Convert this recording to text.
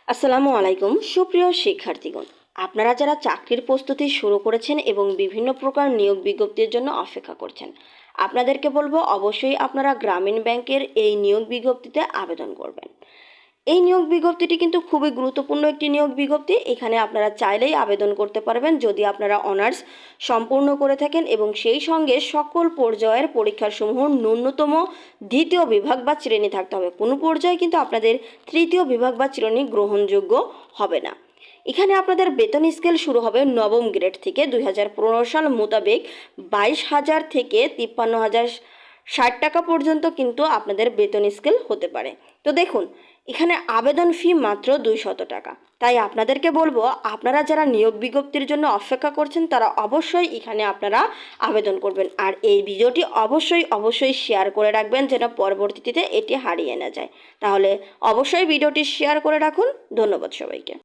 আসসালামু আলাইকুম সুপ্রিয় শিক্ষার্থীগণ, আপনারা যারা চাকরির প্রস্তুতি শুরু করেছেন এবং বিভিন্ন প্রকার নিয়োগ বিজ্ঞপ্তির জন্য অপেক্ষা করছেন, আপনাদেরকে বলবো অবশ্যই আপনারা গ্রামীণ ব্যাংকের এই নিয়োগ বিজ্ঞপ্তিতে আবেদন করবেন। এই নিয়োগ বিজ্ঞপ্তিটি কিন্তু খুবই গুরুত্বপূর্ণ একটি নিয়োগ বিজ্ঞপ্তি। এখানে আপনারা চাইলেই আবেদন করতে পারবেন যদি আপনারা অনার্স সম্পূর্ণ করে থাকেন এবং সেই সঙ্গে সকল পর্যায়ের পরীক্ষাসমূহ ন্যূনতম দ্বিতীয় বিভাগ বা শ্রেণী থাকতে হবে। কোনো পর্যায়ে কিন্তু আপনাদের তৃতীয় বিভাগ বা শ্রেণী গ্রহণযোগ্য হবে না। এখানে আপনাদের বেতন স্কেল শুরু হবে নবম গ্রেড থেকে। 2015 সাল মোতাবেক 22,000 থেকে 53,060 টাকা পর্যন্ত কিন্তু আপনাদের বেতন স্কেল হতে পারে। তো দেখুন, এখানে আবেদন ফি মাত্র 200 টাকা। তাই আপনাদেরকে বলবো, আপনারা যারা নিয়োগ বিজ্ঞপ্তির জন্য অপেক্ষা করছেন তারা অবশ্যই এখানে আপনারা আবেদন করবেন। আর এই ভিডিওটি অবশ্যই শেয়ার করে রাখবেন যেন পরবর্তীতে এটি হারিয়ে না যায়। তাহলে অবশ্যই ভিডিওটি শেয়ার করে রাখুন। ধন্যবাদ সবাইকে।